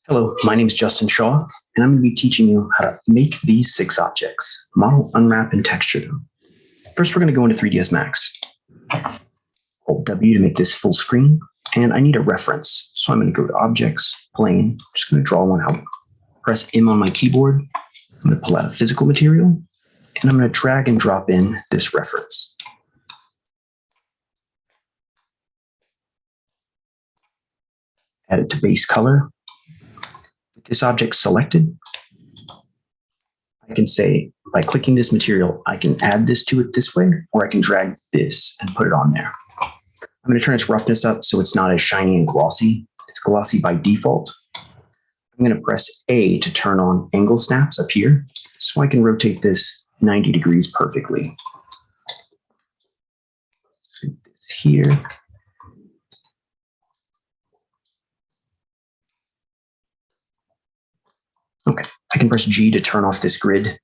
Hello, my name is Justin Shaw, and I'm going to be teaching you how to make these 6 objects, model, unwrap, and texture them. First, we're going to go into 3ds Max. Hold W to make this full screen, and I need a reference. So I'm going to go to Objects, Plane, I'm just going to draw one out. Press M on my keyboard, I'm going to pull out a physical material, and I'm going to drag and drop in this reference. Add it to base color. With this object selected, I can say by clicking this material, I can add this to it this way, or I can drag this and put it on there. I'm going to turn its roughness up so it's not as shiny and glossy. It's glossy by default. I'm going to press A to turn on angle snaps up here so I can rotate this 90 degrees perfectly. So this here. Okay, I can press G to turn off this grid.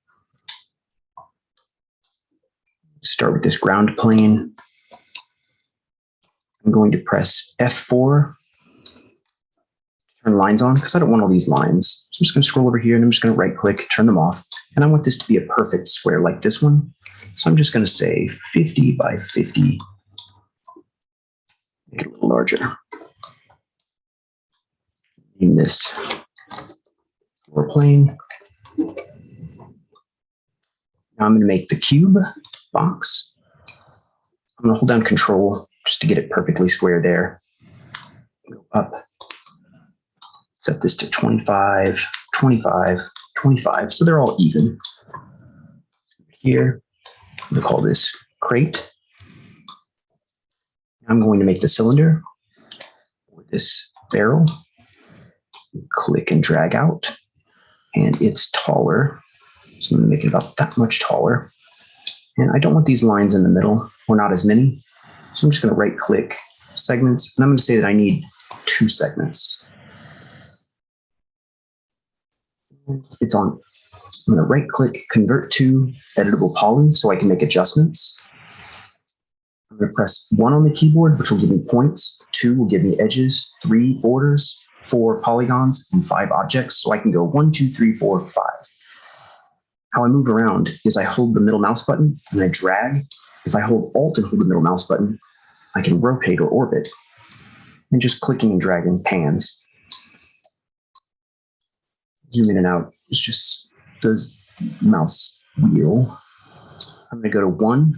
Start with this ground plane. I'm going to press F4 to turn lines on because I don't want all these lines. So I'm just going to scroll over here and I'm just going to right click, turn them off. And I want this to be a perfect square like this one. So I'm just going to say 50 by 50. Make it a little larger. Name this floor plane. Now I'm going to make the cube box. I'm going to hold down Control just to get it perfectly square there. Go up. Set this to 25, 25, 25, so they're all even. Here, I'm going to call this crate. I'm going to make the cylinder with this barrel. Click and drag out, and it's taller. So I'm going to make it about that much taller. And I don't want these lines in the middle, or not as many. So I'm just going to right click segments, and I'm going to say that I need 2 segments. It's on. I'm going to right click, convert to editable poly so I can make adjustments. I'm going to press 1 on the keyboard, which will give me points. 2 will give me edges. 3 borders. 4 polygons, and 5 objects. So I can go 1, 2, 3, 4, 5. How I move around is I hold the middle mouse button and I drag. If I hold Alt and hold the middle mouse button, I can rotate or orbit. And just clicking and dragging pans. Zoom in and out. It's just the mouse wheel. I'm going to go to 1.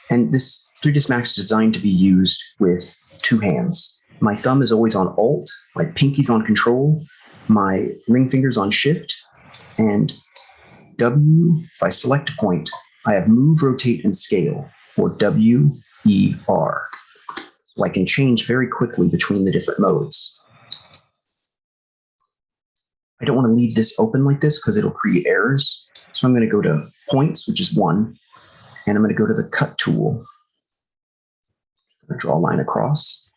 And this 3ds Max is designed to be used with 2 hands. My thumb is always on Alt, my pinky's on Control, my ring finger's on Shift, and W, if I select a point, I have Move, Rotate, and Scale, or W, E, R. So I can change very quickly between the different modes. I don't want to leave this open like this because it'll create errors. So I'm going to go to Points, which is 1, and I'm going to go to the Cut tool. I'm going to draw a line across.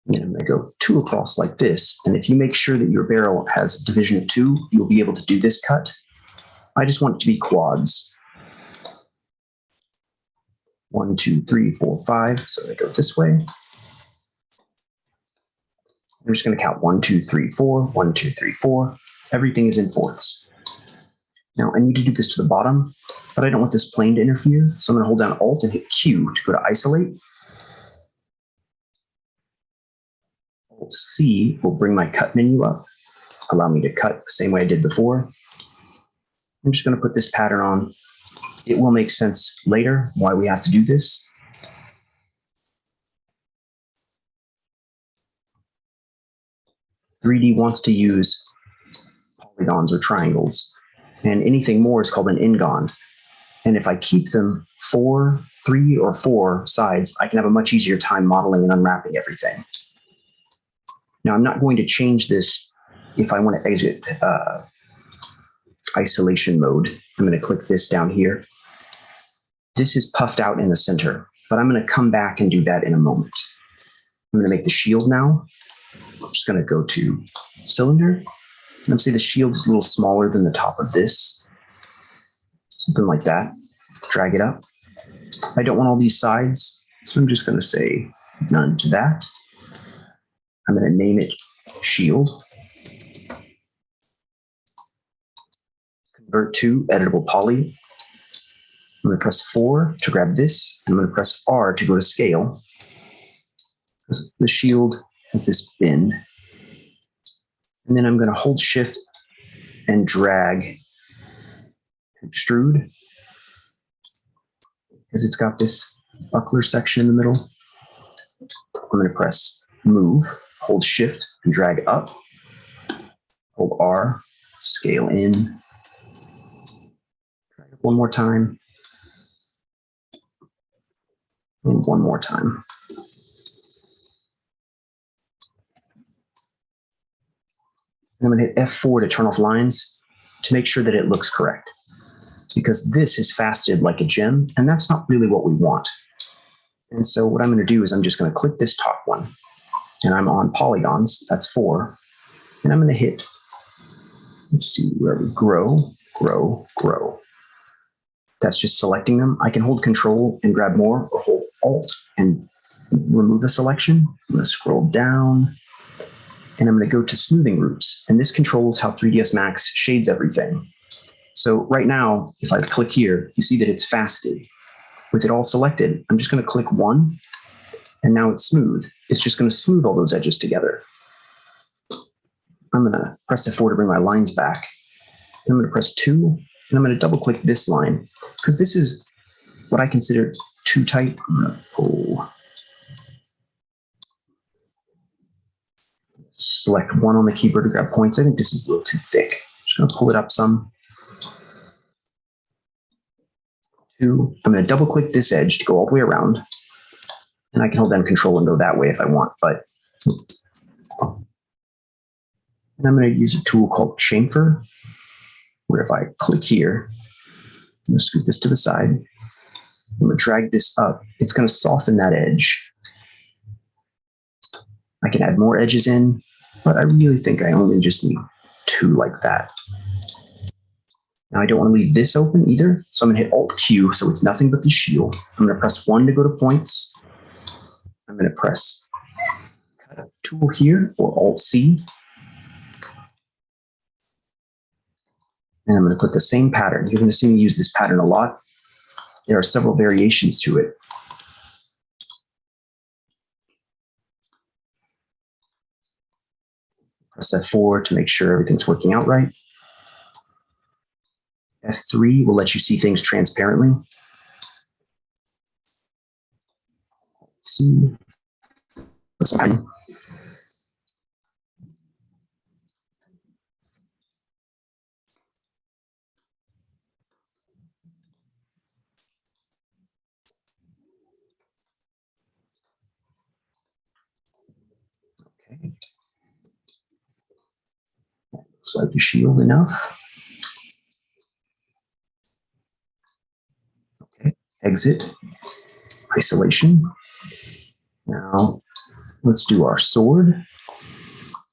And I'm going to go 2 across like this. And if you make sure that your barrel has a division of 2, you'll be able to do this cut. I just want it to be quads. 1, 2, 3, 4, 5. So I go this way. I'm just going to count 1, 2, 3, 4, 1, 2, 3, 4. Everything is in fourths. Now I need to do this to the bottom, but I don't want this plane to interfere. So I'm going to hold down Alt and hit Q to go to isolate. C will bring my cut menu up, allow me to cut the same way I did before. I'm just going to put this pattern on. It will make sense later why we have to do this. (3D) wants to use polygons or triangles, and anything more is called an n-gon. And if I keep them 3 or 4 sides, I can have a much easier time modeling and unwrapping everything. Now, I'm not going to change this if I want to exit isolation mode. I'm going to click this down here. This is puffed out in the center, but I'm going to come back and do that in a moment. I'm going to make the shield now. I'm just going to go to cylinder. And I'm say the shield is a little smaller than the top of this. Something like that. Drag it up. I don't want all these sides, so I'm just going to say none to that. I'm going to name it shield. Convert to editable poly. I'm going to press 4 to grab this. I'm going to press R to go to scale. The shield has this bend. And then I'm going to hold shift and drag extrude because it's got this buckler section in the middle. I'm going to press move, hold shift and drag up, hold R, scale in, drag it one more time, and one more time. I'm going to hit F4 to turn off lines to make sure that it looks correct, because this is faceted like a gem, and that's not really what we want. And so what I'm going to do is I'm just going to click this top one, and I'm on polygons, that's 4, and I'm going to hit, let's see, where we grow. That's just selecting them. I can hold Control and grab more, or hold Alt and remove the selection. I'm going to scroll down, and I'm going to go to smoothing groups, and this controls how 3ds Max shades everything. So right now, if I click here, you see that it's faceted. With it all selected, I'm just going to click 1, and now it's smooth. It's just going to smooth all those edges together. I'm going to press F4 to bring my lines back. I'm going to press 2, and I'm going to double click this line, because this is what I consider too tight. I'm going to pull. Select 1 on the keyboard to grab points. I think this is a little too thick. Just going to pull it up some. 2. I'm going to double click this edge to go all the way around. And I can hold down Control and go that way if I want, but. And I'm going to use a tool called chamfer, where if I click here, I'm going to scoot this to the side. I'm going to drag this up. It's going to soften that edge. I can add more edges in, but I really think I only just need 2 like that. Now I don't want to leave this open either, so I'm going to hit Alt-Q so it's nothing but the shield. I'm going to press 1 to go to points. I'm going to press Cut tool here, or Alt-C. And I'm going to put the same pattern. You're going to see me use this pattern a lot. There are several variations to it. Press F4 to make sure everything's working out right. F3 will let you see things transparently. See. Okay. Looks like the shield enough. Okay. Exit. Isolation. Now let's do our sword.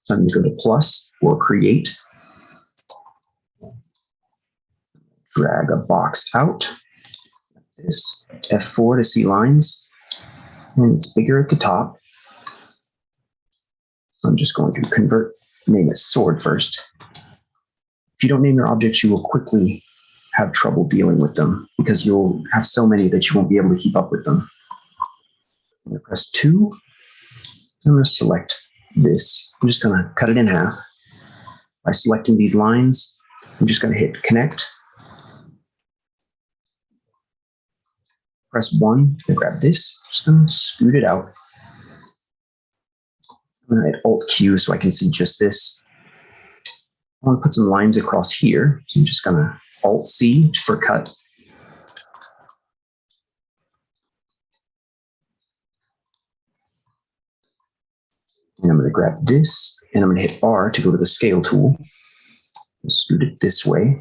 So I'm going to go to plus or create. Drag a box out. This F4 to see lines. And it's bigger at the top. So I'm just going to name it sword first. If you don't name your objects, you will quickly have trouble dealing with them because you'll have so many that you won't be able to keep up with them. I'm going to press 2. I'm going to select this. I'm just going to cut it in half. By selecting these lines, I'm just going to hit connect. Press 1 to grab this. Just going to scoot it out. I'm going to hit Alt-Q so I can see just this. I want to put some lines across here. So I'm just going to Alt-C for cut. And I'm going to grab this, and I'm going to hit R to go to the scale tool. Scoot it this way.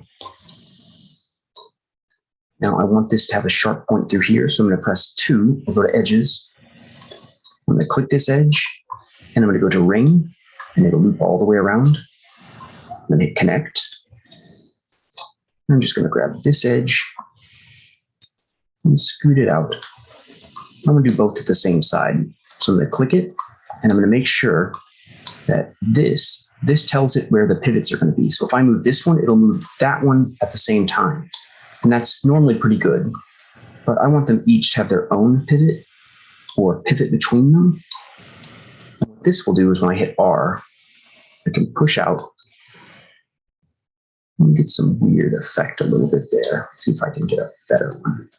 Now I want this to have a sharp point through here, so I'm going to press 2. I'll go to edges. I'm going to click this edge, and I'm going to go to ring, and it'll loop all the way around. I'm going to hit connect. I'm just going to grab this edge and scoot it out. I'm going to do both at the same side. So I'm going to click it, and I'm going to make sure that this this tells it where the pivots are going to be. So if I move this one, it'll move that one at the same time. And that's normally pretty good. But I want them each to have their own pivot or pivot between them. And what this will do is when I hit R, I can push out and get some weird effect a little bit there. Let's see if I can get a better one.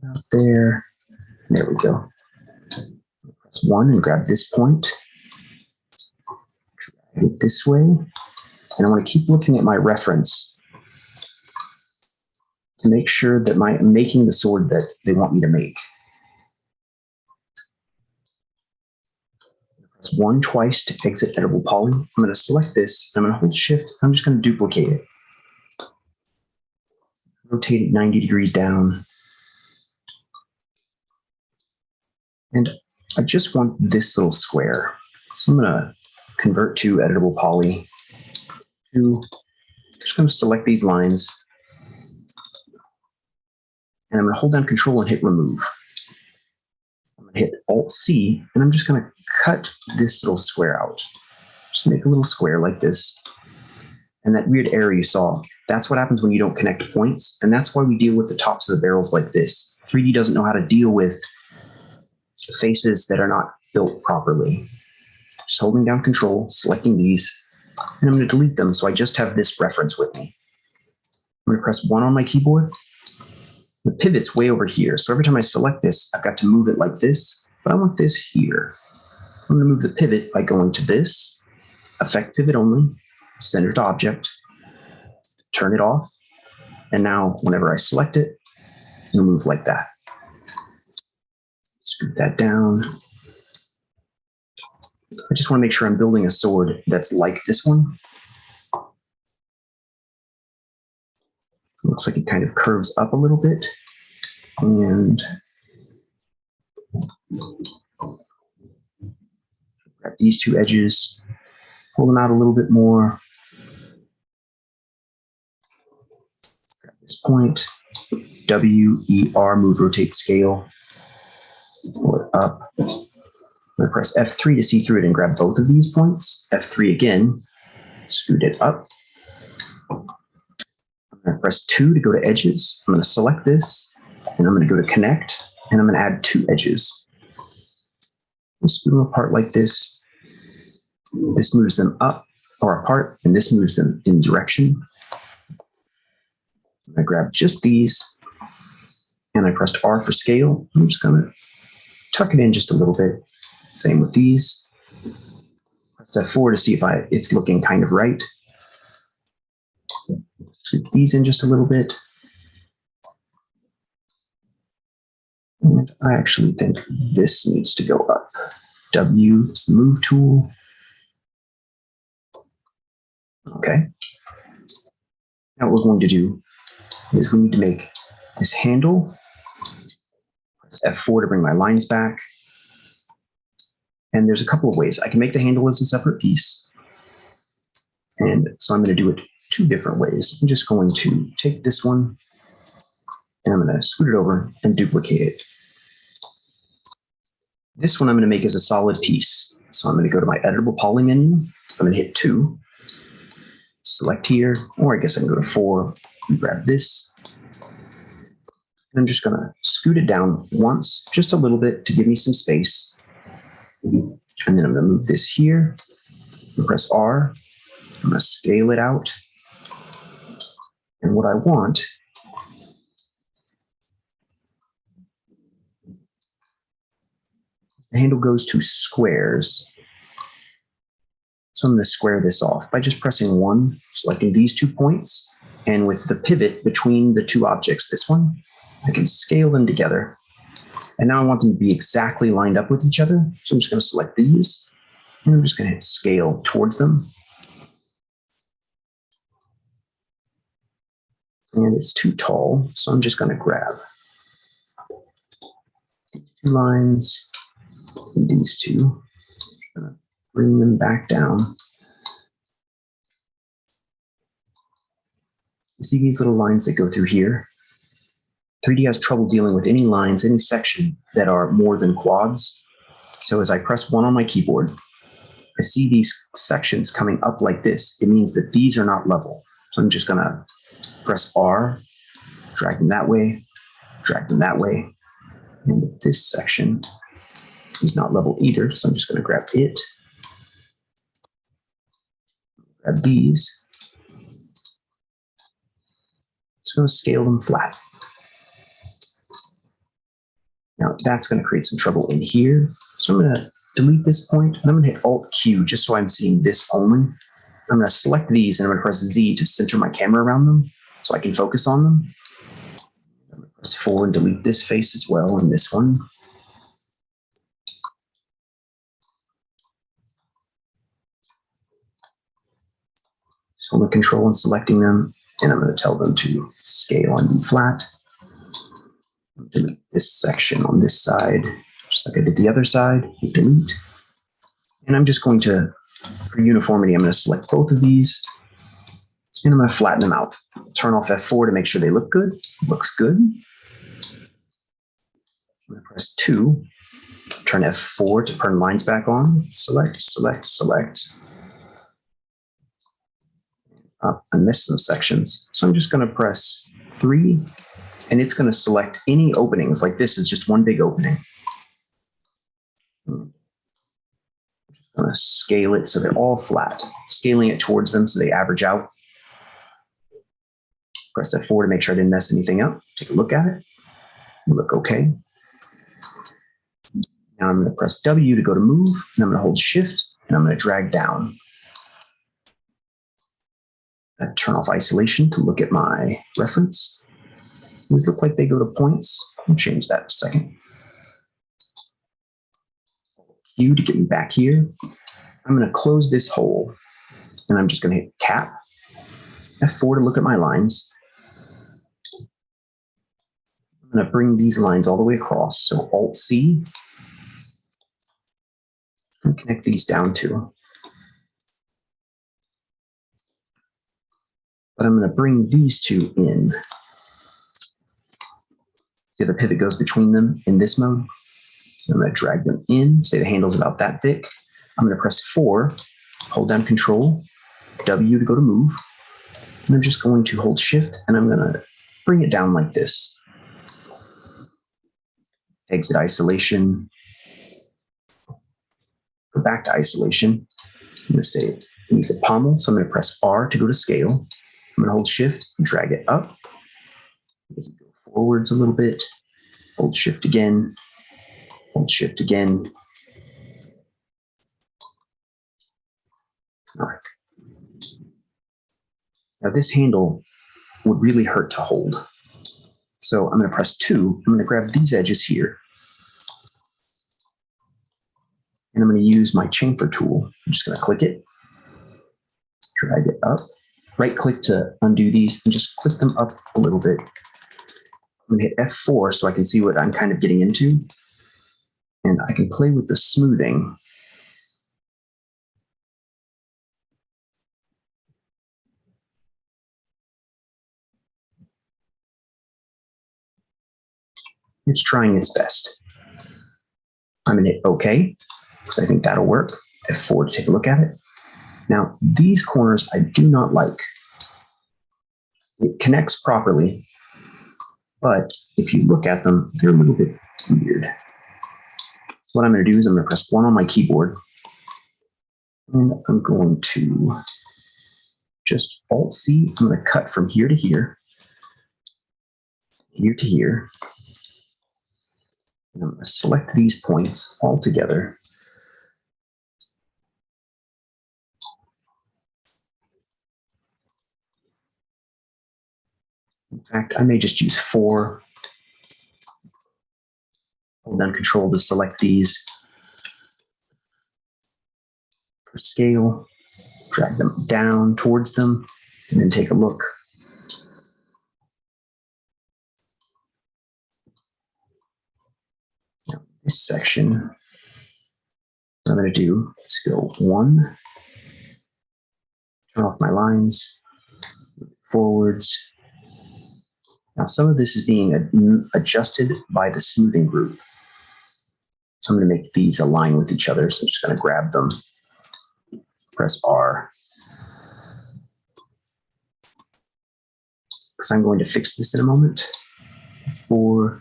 Out there. There we go. Press 1 and grab this point. Drag it this way. And I want to keep looking at my reference to make sure that I'm making the sword that they want me to make. Press 1 twice to exit editable poly. I'm going to select this. I'm going to hold Shift. I'm just going to duplicate it. Rotate it 90 degrees down. And I just want this little square. So I'm going to convert to editable poly. Just going to select these lines. And I'm going to hold down Control and hit Remove. I'm going to hit Alt-C, and I'm just going to cut this little square out. Just make a little square like this. And that weird error you saw, that's what happens when you don't connect points. And that's why we deal with the tops of the barrels like this. 3D doesn't know how to deal with faces that are not built properly. Just holding down Control, selecting these, and I'm going to delete them so I just have this reference with me. I'm going to press 1 on my keyboard. The pivot's way over here, so every time I select this, I've got to move it like this, but I want this here. I'm going to move the pivot by going to this, Effect Pivot Only, Center to Object, turn it off, and now whenever I select it, it'll move like that. Scoot that down. I just want to make sure I'm building a sword that's like this one. Looks like it kind of curves up a little bit. And grab these two edges, pull them out a little bit more. Grab this point, W, E, R, move, rotate, scale. Pull it up. I'm going to press F3 to see through it and grab both of these points. F3 again, scoot it up. I'm going to press 2 to go to edges. I'm going to select this, and I'm going to go to connect, and I'm going to add 2 edges. I'll scoot them apart like this. This moves them up or apart, and this moves them in direction. I grab just these, and I pressed R for scale. I'm just going to tuck it in just a little bit. Same with these. Press F4 to see if it's looking kind of right. Scoot these in just a little bit. And I actually think this needs to go up. W is the move tool. Okay. Now what we're going to do is we need to make this handle. Press F4 to bring my lines back. And there's a couple of ways. I can make the handle as a separate piece. And so I'm going to do it 2 different ways. I'm just going to take this one, and I'm going to scoot it over and duplicate it. This one I'm going to make as a solid piece. So I'm going to go to my editable poly menu. I'm going to hit 2, select here, or I guess I can go to 4 and grab this. And I'm just going to scoot it down once, just a little bit to give me some space. And then I'm going to move this here, and press R. I'm going to scale it out. And what I want the handle goes to squares. So I'm going to square this off by just pressing 1, selecting these 2 points, and with the pivot between the 2 objects, this one, I can scale them together. And now I want them to be exactly lined up with each other. So I'm just going to select these, and I'm just going to hit scale towards them. And it's too tall, so I'm just going to grab these 2 lines and these 2. I'm going to bring them back down. You see these little lines that go through here? 3D has trouble dealing with any lines, any section that are more than quads. So as I press 1 on my keyboard, I see these sections coming up like this. It means that these are not level. So I'm just going to press R, drag them that way, drag them that way. And this section is not level either. So I'm just going to grab it, grab these. Just going to scale them flat. Now that's going to create some trouble in here. So I'm going to delete this point, and I'm going to hit Alt-Q just so I'm seeing this only. I'm going to select these, and I'm going to press Z to center my camera around them so I can focus on them. I'm going to press 4 and delete this face as well, and this one. So I'm going to control and selecting them, and I'm going to tell them to scale and be flat. Delete this section on this side, just like I did the other side, hit delete. And I'm just going to, for uniformity, I'm going to select both of these, and I'm going to flatten them out. Turn off F4 to make sure they look good. Looks good. I'm going to press 2, turn F4 to turn lines back on. Select, select, select. I missed some sections, so I'm just going to press 3, and it's going to select any openings. Like this is just one big opening. I'm just going to scale it so they're all flat, scaling it towards them so they average out. Press F4 to make sure I didn't mess anything up. Take a look at it. Look okay. Now I'm going to press W to go to move, and I'm going to hold Shift, and I'm going to drag down. Turn off isolation to look at my reference. These look like they go to points. I'll change that in a second. Q to get me back here. I'm going to close this hole, and I'm just going to hit Cap. F4 to look at my lines. I'm going to bring these lines all the way across. So Alt-C. And connect these down too. But I'm going to bring these two in. See, the pivot goes between them in this mode. I'm going to drag them in. Say the handle's about that thick. I'm going to press 4, hold down Control, W to go to move. And I'm just going to hold Shift, and I'm going to bring it down like this. Exit isolation. Go back to isolation. I'm going to say it needs a pommel, so I'm going to press R to go to scale. I'm going to hold Shift and drag it up. Go forwards a little bit. Hold Shift again. Hold Shift again. All right. Now this handle would really hurt to hold. So I'm going to press 2. I'm going to grab these edges here. And I'm going to use my chamfer tool. I'm just going to click it. Drag it up. Right click to undo these and just click them up a little bit. I'm going to hit F4 so I can see what I'm kind of getting into. And I can play with the smoothing. It's trying its best. I'm going to hit OK, because I think that'll work. F4 to take a look at it. Now, these corners I do not like. It connects properly, but if you look at them, they're a little bit weird. So what I'm going to do is I'm going to press 1 on my keyboard, and I'm going to just Alt-C. I'm going to cut from here to here, here to here. And I'm going to select these points all together. In fact, I may just use 4. Hold down Control to select these. For scale, drag them down towards them, and then take a look. Now, this section, what I'm going to do is go 1, turn off my lines, forwards. Now some of this is being adjusted by the smoothing group. So I'm going to make these align with each other. So I'm just going to grab them, press R. Because I'm going to fix this in a moment. 4.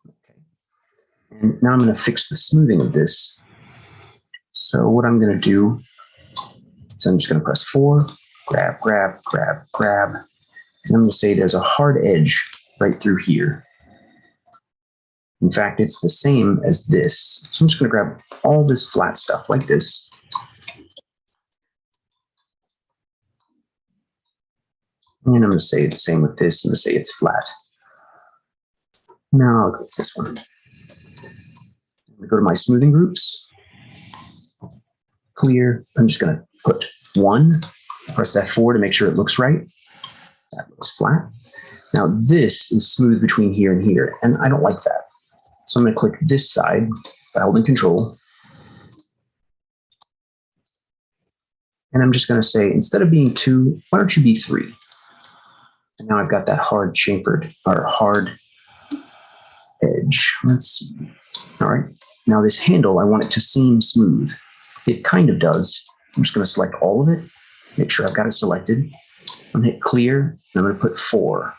Okay. And now I'm going to fix the smoothing of this. So what I'm going to do is I'm just going to press 4, grab, grab, grab, grab. And I'm going to say there's a hard edge right through here. In fact, it's the same as this. So I'm just going to grab all this flat stuff like this. And I'm going to say the same with this. I'm going to say it's flat. Now I'll go with this one. I'm going to go to my smoothing groups. Clear. I'm just going to put 1. Press F4 to make sure it looks right. That looks flat. Now this is smooth between here and here, and I don't like that. So I'm going to click this side by holding Control. And I'm just going to say, instead of being 2, why don't you be 3? And now I've got that hard chamfered, or hard edge. Let's see. All right. Now this handle, I want it to seem smooth. It kind of does. I'm just going to select all of it, make sure I've got it selected. I'm going to hit Clear, and I'm going to put 4.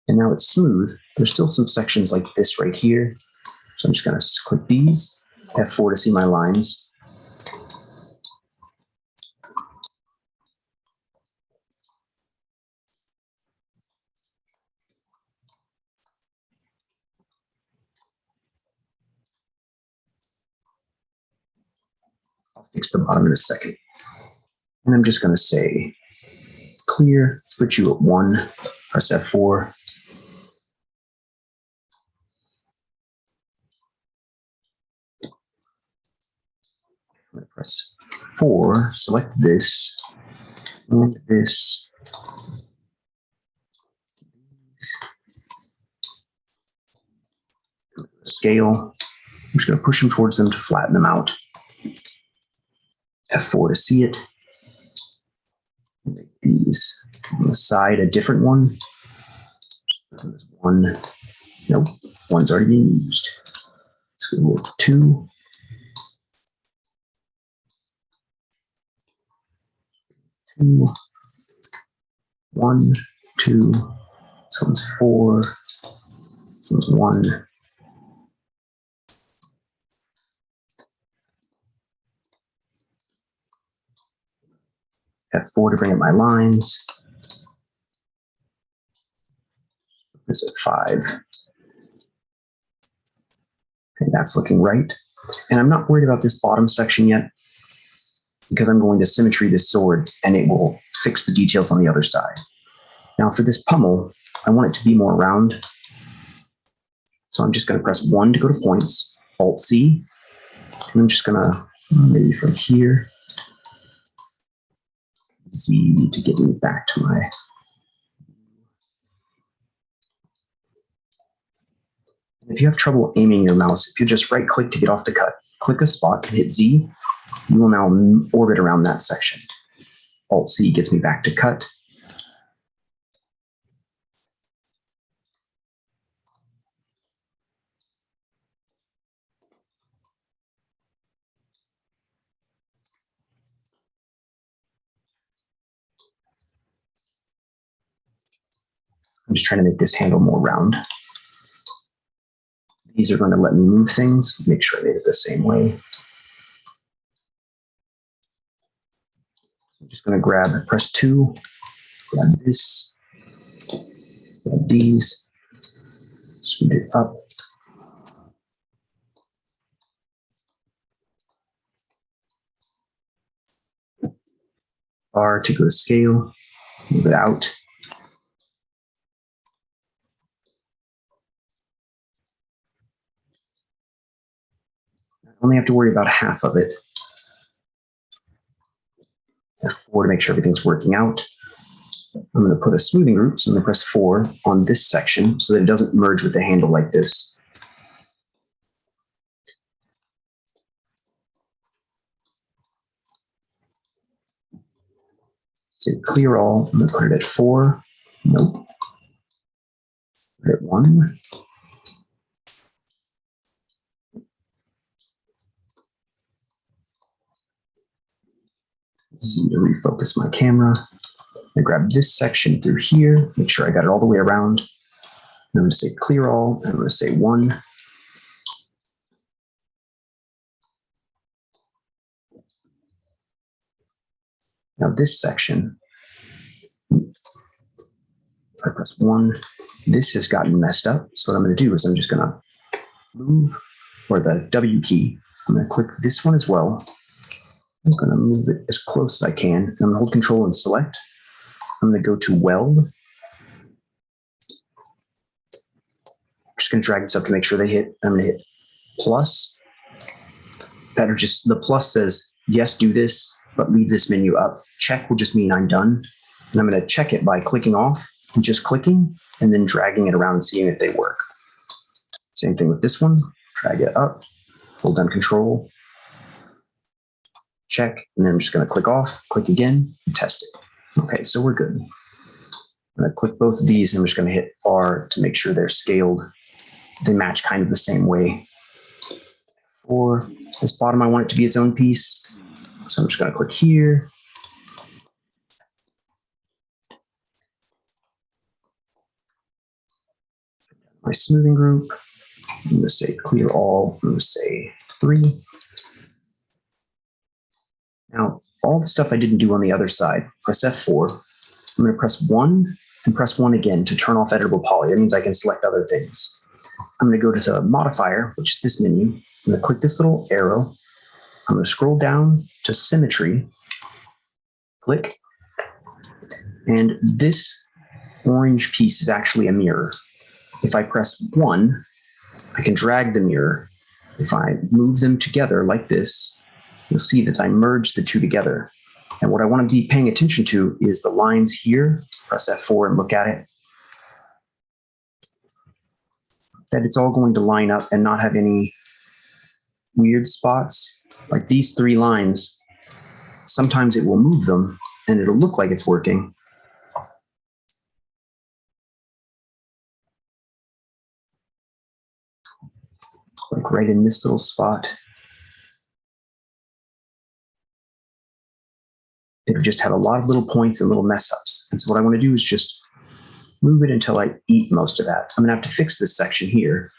And now it's smooth. There's still some sections like this right here. So I'm just going to click these, F4 to see my lines. I'll fix the bottom in a second. And I'm just going to say Clear, put you at 1, press F4. I'm going to press 4, select this, and this. Scale. I'm just going to push them towards them to flatten them out. F4 to see it. Make these on the side a different one. There's 1. Nope, 1's already being used. Let's go with 2. 2. 1, 2. This one's 4. This one's 1. F4 to bring up my lines. This at 5. Okay, that's looking right. And I'm not worried about this bottom section yet, because I'm going to symmetry this sword and it will fix the details on the other side. Now for this pommel, I want it to be more round. So I'm just going to press 1 to go to points, Alt-C, and I'm just going to, maybe from here, Z to get me back to my... If you have trouble aiming your mouse, if you just right-click to get off the cut, click a spot and hit Z, you will now orbit around that section. Alt-C gets me back to cut. I'm just trying to make this handle more round. These are going to let me move things. Make sure I made it the same way. I'm just going to press 2, grab this, grab these, scoot it up. R to go to scale, move it out. I only have to worry about half of it. F4 to make sure everything's working out. I'm going to put a smoothing group, so I'm going to press 4 on this section so that it doesn't merge with the handle like this. Say clear all. I'm going to put it at 4. Nope. Put it at 1. Let's see to refocus my camera. I grab this section through here, make sure I got it all the way around. And I'm going to say clear all, and I'm going to say 1. Now this section, if I press 1, this has gotten messed up. So what I'm going to do is I'm just going to move, or the W key. I'm going to click this one as well. I'm going to move it as close as I can. I'm going to hold Control and select. I'm going to go to weld. I'm just going to drag this up to make sure they hit. I'm going to hit plus. That are just, the plus says, yes, do this, but leave this menu up. Check will just mean I'm done. And I'm going to check it by clicking off and just clicking and then dragging it around and seeing if they work. Same thing with this one. Drag it up, hold down Control, check, and then I'm just going to click off, click again, and test it. Okay, so we're good. I'm going to click both of these, and I'm just going to hit R to make sure they're scaled. They match kind of the same way. For this bottom, I want it to be its own piece. So I'm just going to click here. My smoothing group. I'm going to say clear all. I'm going to say 3. Now, all the stuff I didn't do on the other side, press F4. I'm going to press 1 and press 1 again to turn off editable poly. That means I can select other things. I'm going to go to the modifier, which is this menu. I'm going to click this little arrow. I'm going to scroll down to symmetry. Click. And this orange piece is actually a mirror. If I press 1, I can drag the mirror. If I move them together like this, you'll see that I merge the two together. And what I want to be paying attention to is the lines here. Press F4 and look at it. That it's all going to line up and not have any weird spots. Like these 3 lines, sometimes it will move them and it'll look like it's working. Like right in this little spot. It'll just have a lot of little points and little mess ups. And so what I want to do is just move it until I eat most of that. I'm going to have to fix this section here.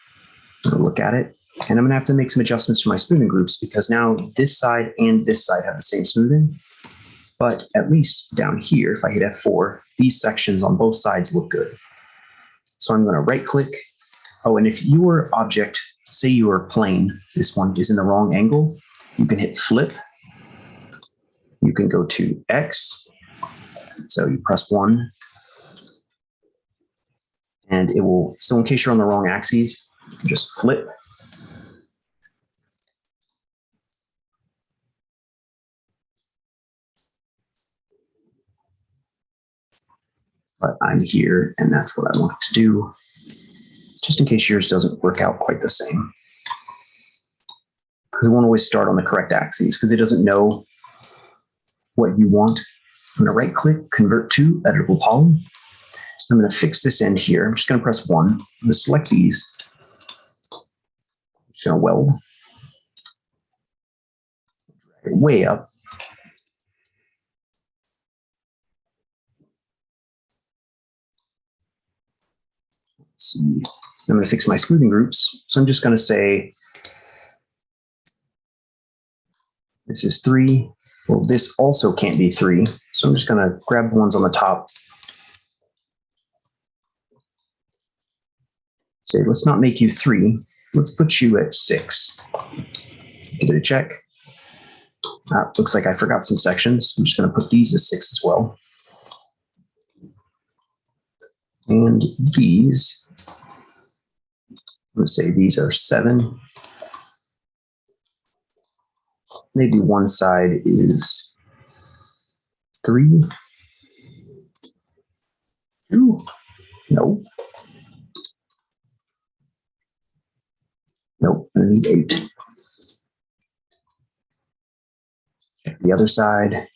I'm going to look at it, and I'm going to have to make some adjustments to my smoothing groups because now this side and this side have the same smoothing. But at least down here, if I hit F4, these sections on both sides look good. So I'm going to right click. Oh, and if your object, say your plane, this one is in the wrong angle, you can hit flip. You can go to X. So you press 1. And it will, so in case you're on the wrong axes, you can just flip. But I'm here, and that's what I want to do, just in case yours doesn't work out quite the same. Because it won't always start on the correct axes, because it doesn't know what you want. I'm going to right-click, convert to editable poly. I'm going to fix this end here. I'm just going to press 1. I'm going to select these. I'm just going to weld. Drag it way up. Let's see. I'm going to fix my smoothing groups. So I'm just going to say, this is 3. Well, this also can't be 3. So I'm just going to grab the ones on the top. Say, let's not make you 3. Let's put you at 6. Give it a check. Looks like I forgot some sections. I'm just going to put these as 6 as well. And these, let's say these are 7. Maybe one side is 3. 2. No. Nope, I need 8. Check the other side.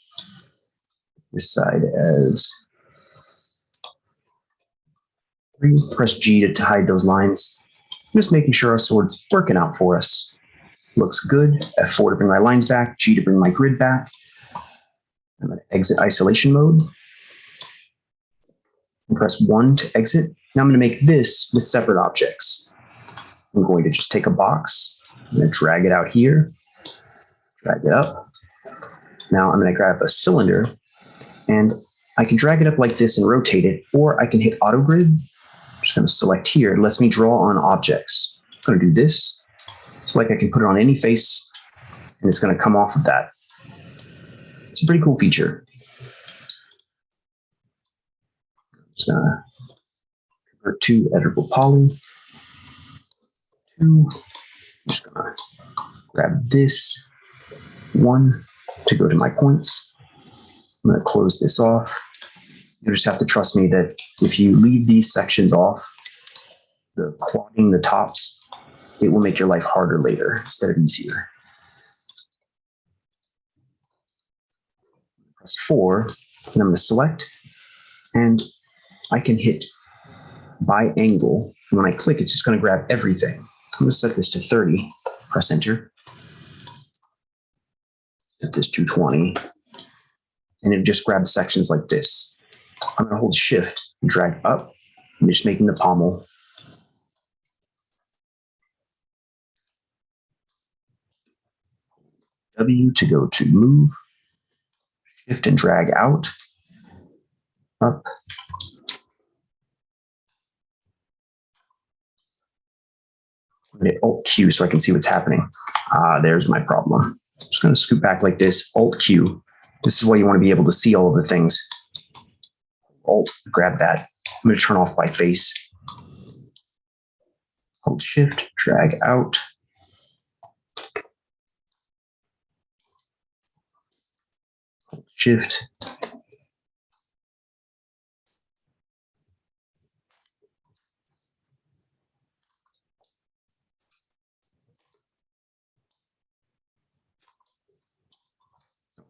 This side as 3. Press G to hide those lines. Just making sure our sword's working out for us. Looks good. F4 to bring my lines back. G to bring my grid back. I'm going to exit isolation mode. And press 1 to exit. Now I'm going to make this with separate objects. I'm going to just take a box. I'm going to drag it out here. Drag it up. Now I'm going to grab a cylinder, and I can drag it up like this and rotate it, or I can hit auto grid. I'm just going to select here. It lets me draw on objects. I'm going to do this. So like I can put it on any face, and it's going to come off of that. It's a pretty cool feature. Just going to convert to editable poly. 2. I'm just going to grab this 1 to go to my points. I'm going to close this off. You just have to trust me that if you leave these sections off, the quadding the tops, it will make your life harder later instead of easier. Press 4, and I'm going to select, and I can hit by angle. And when I click, it's just going to grab everything. I'm going to set this to 30. Press enter. Set this to 20. And it just grabs sections like this. I'm going to hold shift and drag up. I'm just making the pommel. W to go to move. Shift and drag out. Up. I'm going to hit Alt Q so I can see what's happening. There's my problem. Just going to scoot back like this. Alt Q. This is why you want to be able to see all of the things. Alt, grab that. I'm going to turn off by face. Hold shift, drag out. Hold shift.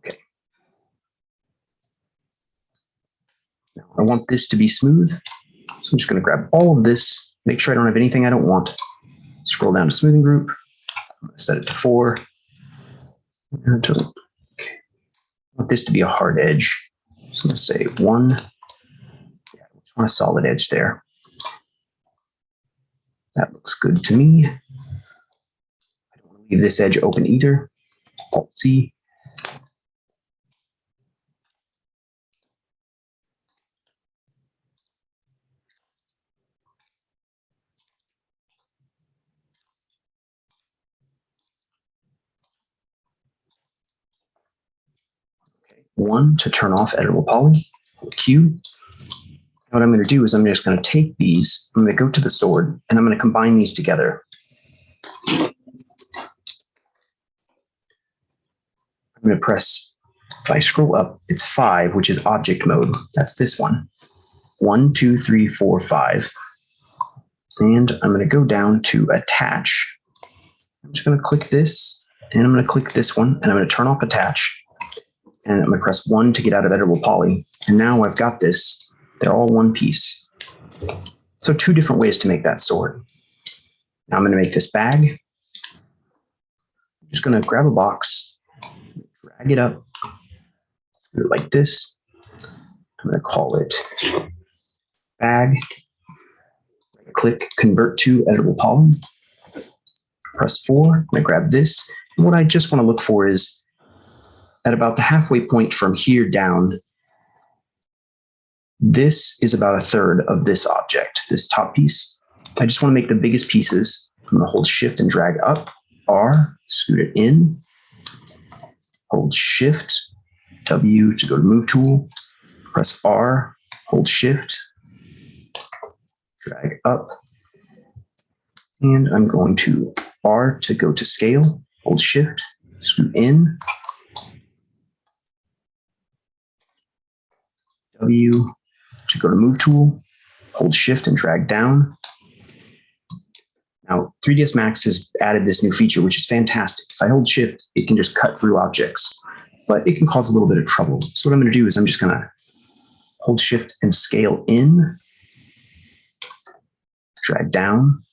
Okay. Now I want this to be smooth. So I'm just going to grab all of this, make sure I don't have anything I don't want. Scroll down to smoothing group. I'm going to set it to 4. Okay. I want this to be a hard edge. So I'm going to say 1. Yeah, I just want a solid edge there. That looks good to me. I don't want to leave this edge open either. Alt C. Okay. 1 to turn off editable poly. Q. What I'm going to do is I'm just going to take these, I'm going to go to the sword, and I'm going to combine these together. I'm going to press, if I scroll up, it's 5, which is object mode. That's this one. 1, 2, 3, 4, 5. And I'm going to go down to attach. I'm just going to click this, and I'm going to click this one, and I'm going to turn off attach. And I'm going to press 1 to get out of editable poly. And now I've got this. They're all one piece. So 2 different ways to make that sword. Now I'm going to make this bag. I'm just going to grab a box, drag it up, do it like this. I'm going to call it bag. Click convert to editable poly. Press 4. I'm going to grab this. And what I just want to look for is at about the halfway point from here down, this is about 1/3 of this object, this top piece. I just want to make the biggest pieces. I'm going to hold shift and drag up, R, scoot it in, hold shift, W to go to move tool, press R, hold shift, drag up, and I'm going to R to go to scale, hold shift, scoot in, W to go to Move tool, hold Shift and drag down. Now, 3ds Max has added this new feature, which is fantastic. If I hold Shift, it can just cut through objects, but it can cause a little bit of trouble. So what I'm going to do is I'm just going to hold Shift and scale in, drag down.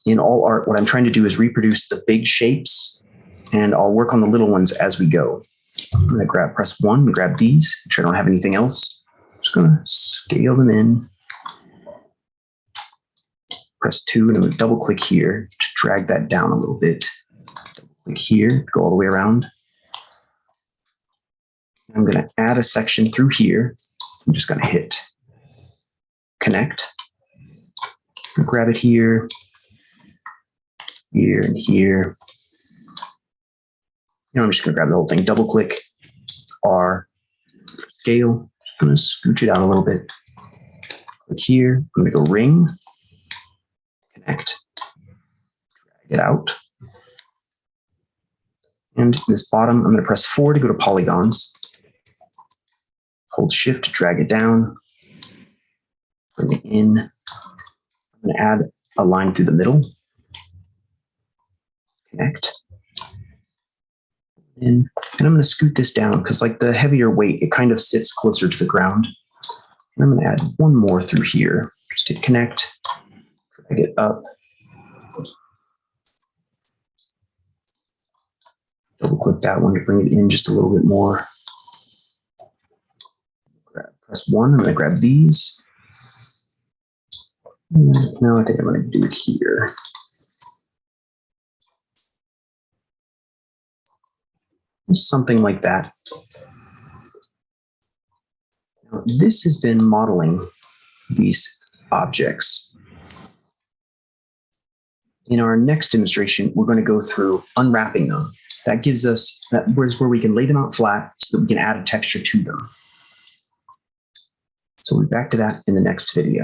In all art, what I'm trying to do is reproduce the big shapes, and I'll work on the little ones as we go. I'm going to press 1 and grab these, make sure I don't have anything else. I'm just going to scale them in. Press 2 and I'm going to double click here to drag that down a little bit. Double click here, go all the way around. I'm going to add a section through here. I'm just going to hit connect. Grab it here, here, and here. I'm just going to grab the whole thing. Double click R, scale. Just going to scooch it out a little bit. Click here. I'm going to go ring. Connect, drag it out. And this bottom, I'm going to press 4 to go to polygons. Hold Shift to drag it down. Bring it in. I'm going to add a line through the middle. Connect. And I'm going to scoot this down because like the heavier weight, it kind of sits closer to the ground. And I'm going to add one more through here. Just hit connect. Drag it up. Double click that one to bring it in just a little bit more. Press 1. I'm going to grab these. Now I think I'm going to do it here. Something like that. Now, this has been modeling these objects. In our next demonstration, we're going to go through unwrapping them. That gives us, where we can lay them out flat so that we can add a texture to them. So we'll be back to that in the next video.